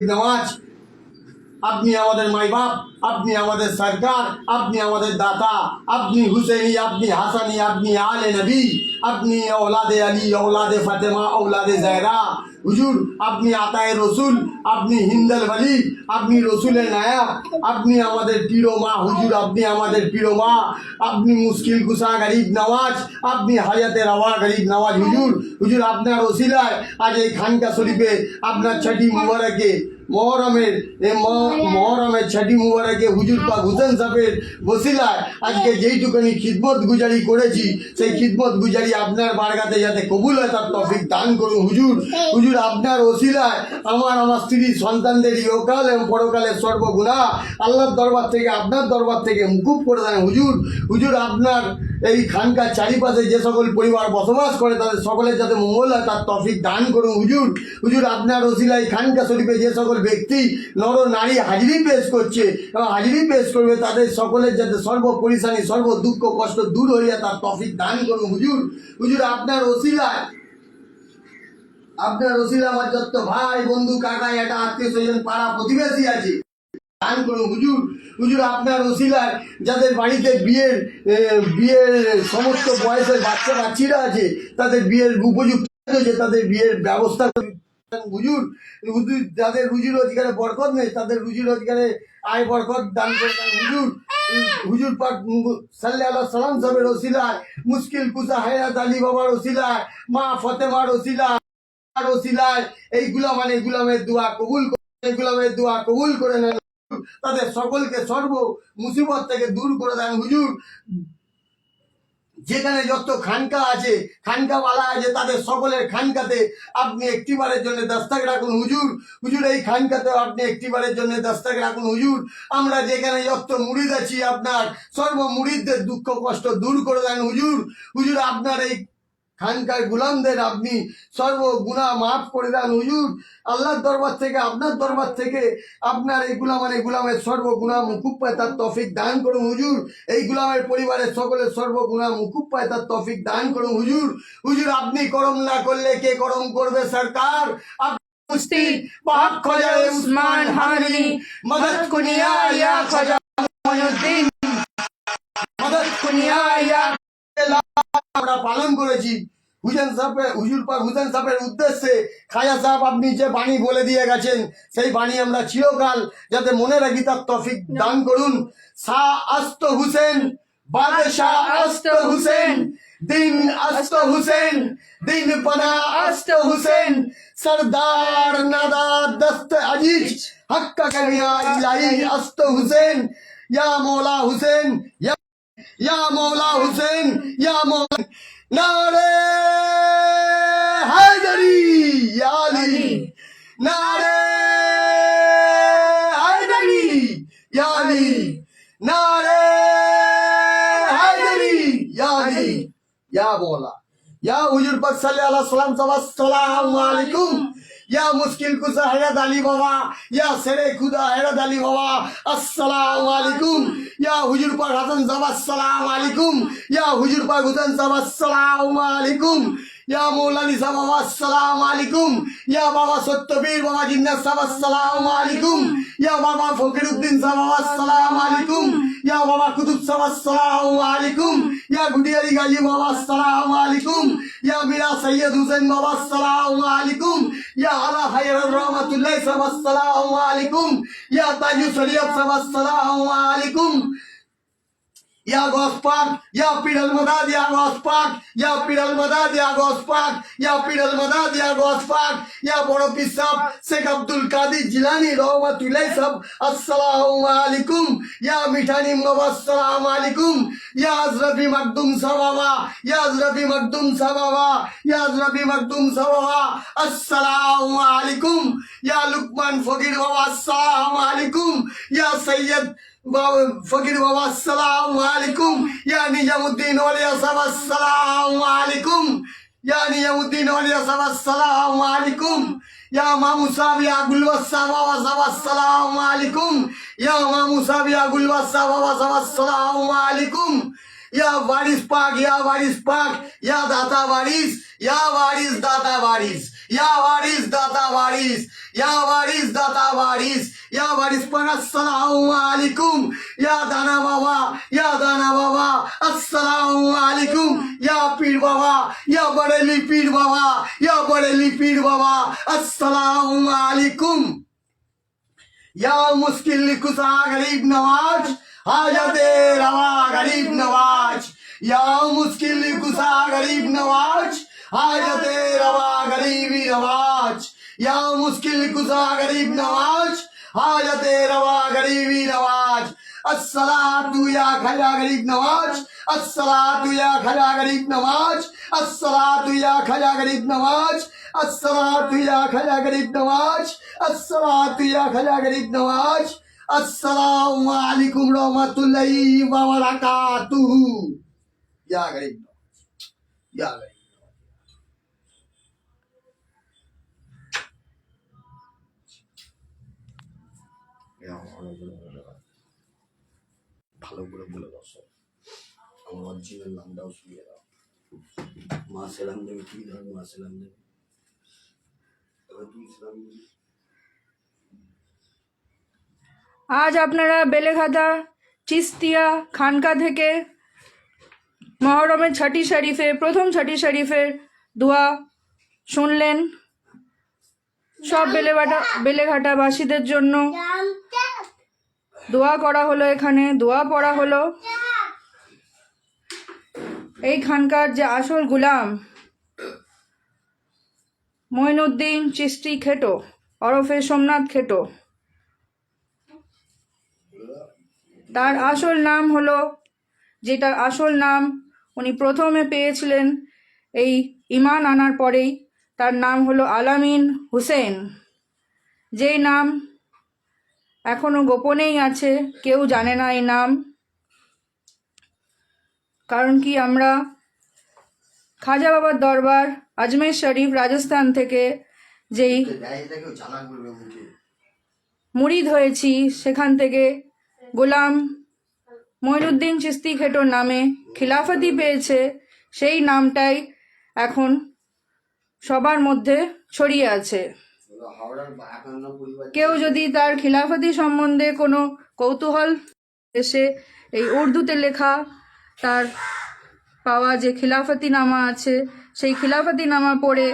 नवाज আপনি আমাদের মাই বাপ, আপনি আমাদের সরকার, আপনি আমাদের দাতা, আপনি হুসেনি, আপনি হাসানি, আপনি আলে নবী, আপনি औलादे अली, औलादे फातिमा, औलादे जहरा। হুজুর আপনি আতায়ে রসুল, আপনি হিন্দল ওয়ালি, আপনি রসুলের নায়াব, আপনি আমাদের পীর মা। হুজুর আপনি আমাদের পীর মা, আপনি মুশকিল কুশা গরিব নওয়াজ, আপনি হায়াতে রওয়া গরিব নওয়াজ। হুজুর হুজুর আপনার ওসিলায় আজ এই খানকা শরীফে আপনার ছটি মুবারকে মহরমের ছটি মুবারকে হুজুর পাক হুসেন সাহেবের বসিলায় আজকে যেইটুকুনি খিদমত গুজারি করেছি, সেই খিদমত গুজারি আপনার বারগাতে যাতে কবুল হয় তার তৌফিক দান করুন। হুজুর হুজুর আপনার ওসিলায় আমার স্ত্রী সন্তানদের ইহকাল এবং পরকালের সর্বগুনাহ আল্লাহর দরবার থেকে, আপনার দরবার থেকে মুকুব করে দেন। হুজুর হুজুর আপনার এই খানকার চারিপাশে যে সকল পরিবার বসবাস করে তাদের সকলের যাতে মঙ্গল হয় তার তৌফিক দান করুন। হুজুর হুজুর আপনার ওসিলায় খানকা শরীফে যে সকল ব্যক্তি নর নারী হাজিরি পেশ করছে এবং হাজিরি পেশ করবে তাদের সকলের যাতে সর্ব পরিশানি, সর্ব দুঃখ কষ্ট দূর হয়ে যায় তার তৌফিক দান করুন। হুজুর হুজুর আপনার ওসিলায় আমার যত ভাই বন্ধু কাকা এটা আত্মীয় স্বজন পাড়া প্রতিবেশী আছে দান করুন। হুজুর হুজুর আপনার ওসিলায় যাদের বাড়িতে বিয়ের সমস্ত বয়সের বাচ্চিরা আছে তাদের বিয়ের উপযুক্ত হয়েছে তাদের বিয়ের ব্যবস্থা করুন। হুজুর হুজুর যাদের রুজি রোজগারে বরকত নেই তাদের রুজি রোজগারে আয় বরকত দান করবেন। হুজুর হুজুর পাক সাল্লাল্লাহু আলাইহি সাল্লাম সাহেবের ওসিলায় মুশকিল কুশা হায়াত আলী বাবার ওসিলায় মা ফতেমার ওসিলায় এই গুলামের দোয়া কবুল করে নেন। তাদের সকলকে সর্ব মুসিবত থেকে দূর করে দেন। হুজুর যেখানে যত খানকা আছে, খানকাওয়ালা আছে, তাদের সকলের খানকাতে আপনি একটিবারের জন্য দস্তক রাখুন। হুজুর হুজুর এই খানকাতেও আপনি একটিবারের জন্য দস্তক রাখুন। হুজুর আমরা যেখানে যত মুরিদ আছি আপনার সর্ব মুরিদদের দুঃখ কষ্ট দূর করে দেন। হুজুর হুজুর আপনার এই খানকার গুলামদের আপনি সর্ব গুনাহ মাফ করে দেন। হুজুর আল্লাহর দরবার থেকে, আপনার দরবার থেকে আপনার এই গুলামের সর্ব গুনাহ মুকুব পায় তার তৌফিক দান করুন। হুজুর এই গুলামের পরিবারের সকলের সর্ব গুনাহ মুকুব পায় তার তৌফিক দান করুন। হুজুর হুজুর আপনি করম না করলে কে করম করবে সরকার? মুফতি পাক খাজা উসমান হানি মদদ কুনিয়া ইয়া খাজা মুঈনুদ্দিন মদদ কুনিয়া ইয়া আমরা পালন করেছি। হুজুর পাক হুসেন সাহেবের উদ্দেশ্যে খাজা সাহেব আপনি যে বাণী বলে দিয়ে গেছেন সেই বাণী আমরা চিরকাল যাতে মনে রাখি তার তৌফিক দান করুন। শাহ আস্ত হুসেন, বাদশাহ আস্ত হুসেন, দিন আস্ত হুসেন, দিন পানা আস্ত হুসেন, সরদার নাদা দস্ত আজিজ হক্কা কবিরা ইলাহি আস্ত হুসেন, ইয়া মৌলা হুসেন, ইয়া মৌলা হুসেন, ইয়া মৌলা নারে হায়দারি ইয়া আলী, নারে হায়দারি ইয়া আলী, নারে হায়দারি ইয়া আলী, ইয়া মৌলা, ইয়া হুজুর পাক সাল্লাল্লাহু আলাইহি ওয়াসাল্লাম আলাইকুম, ইয়া মুশকিল কুশা হায়াত আলী বাবা, ইয়া সেরে খুদা হায়াত আলী বাবা আসসালামু আলাইকুম, ইয়া হুজুর পাক হাসান সাহেব আসসালামু আলাইকুম, ইয়া হুজুর পাক হুসেন সাহেব আসসালামু আলাইকুম, ইয়া মৌলানি সাহেব আসসালামু আলাইকুম, ইয়া বাবা সত্যবীর বাবা জিন্নাত সাহেব আসসালামু আলাইকুম, ইয়া বাবা ফকিরউদ্দিন সাহেব আসসালামু আলাইকুম, ইয়া বাবা কুতুব সাহেব আসসালামু আলাইকুম, ইয়া গুডিয়ারি গাজী বাবা আসসালামু আলাইকুম, ইয়া মিরা সৈয়দ হুসেন বাবা আসসালামু আলাইকুম, ইয়া আলা হায়রাত রহমাতুল্লাহ সাহেব আসসালামু আলাইকুম, ইয়া তাজু শরীয়ত সাহেব আসসালামু আলাইকুম, ইয়া গস পাক, ইয়া পীরল মদাদ, ইয়া গস পাক, ইয়া পীরল মদাদ, ইয়া গস পাক, ইয়া পীরল মদাদ, ইয়া গস পাক, ইয়া বড় পীর সাহেব শেখ আব্দুল কাদের জিলানী রহমাতুল্লাহ সাহেব আসসালামু আলাইকুম, ইয়া মিঠানি বাবা আসসালামু আলাইকুম, ইয়া আজরফি মাকদুম সাহেব বাবা, ইয়া আজরফি মাকদুম সাহেব বাবা, ইয়া আজরফি মাকদুম সাহেব বাবা আসসালামু আলাইকুম, ইয়া লুকমান ফকির বাবা আসসালামু আলাইকুম, ইয়া সৈয়দ ফকির বাবা আসসালামু আলাইকুম, ইয়া নিজামুদ্দিন ওলিয়া সাহেব আসসালামু আলাইকুম, ইয়া নিজামুদ্দিন ওলিয়া সাহেব আসসালামু আলাইকুম, ইয়া মামু সাহেব ইয়া গুলবাস সাহেব বাবা সাহেব আসসালামু আলাইকুম, ইয়া মামু সাহেব ইয়া গুলবাস সাহেব বাবা সাহেব আসসালামু আলাইকুম, या वारिस पाक, या वारिस पाक, या दाता वारिस, या वारिस दाता वारिस, या वारिस दाता वारिस, या वारिस दाता वारिस, या वारिस पाक। अस्सलामु अलैकुम या दाना बाबा, या दाना बाबा, अस्सलामु अलैकुम या पीर बाबा, या बरेली पीर बाबा, या बरेली पीर बाबा, अस्सलामु अलैकुम। या मुश्किल कुसा गरीब नवाज, हाजते रवा गरीब नवाज, या मुश्किल कुसा गरीब नवाज, हाजते रवा गरीबी नवाज, या मुश्किल कुसा गरीब नवाज, हाजते रवा गरीबी नवाज। अस्सलातु या खला गरीब नवाज, अस्सलातु या खला गरीब नवाज, अस्सलातु या खला गरीब नवाज, अस्सलातु या खला गरीब नवाज, अस्सलातु या खला गरीब नवाज। अस्सलामु अलैकुम रहमतुल्लाहि व बरकातुहू। या गरीब नवाज, या गरीब ভালো করে বলে দর্শক আমার অরিজিনাল নামটাও শুনিয়ে দাও। মা সেলাম দেবে, কি ধর মা সেলাম দেবে, তবে তুই সেলাম দিবি। আজ আপনারা বেলেঘাটা চিস্তিয়া খানকা থেকে মহরমের ছাটি শরীফে প্রথম ছাটি শরীফের দোয়া শুনলেন। সব বেলেঘাটাবাসীদের জন্য দোয়া করা হলো, এখানে দোয়া পড়া হলো। এই খানকার যে আসল গুলাম মঈনুদ্দিন চিশতি খেটো ওরফে সোমনাথ খেটো, তার আসল নাম হলো, যেটার আসল নাম উনি প্রথমে পেয়েছিলেন এই ঈমান আনার পরেই, তার নাম হলো আলামিন হুসেন, যেই নাম এখনো গোপনেই আছে, কেউ জানে না এই নাম। কারণ কি, আমরা খাজা বাবার দরবার আজমের শরীফ রাজস্থান থেকে যেই মুরিদ হয়েছি, সেখান থেকে গোলাম মঈনুদ্দিন চিশতি খেটোর নামে খিলাফতি পেয়েছে, সেই নামটাই এখন সবার মধ্যে ছড়িয়ে আছে। কেউ যদি তার খিলাফতি সম্বন্ধে কোনো কৌতূহল এসে এই উর্দুতে লেখা তার পাওয়া যে খিলাফতি নামা আছে, সেই খিলাফতি নামা পড়ে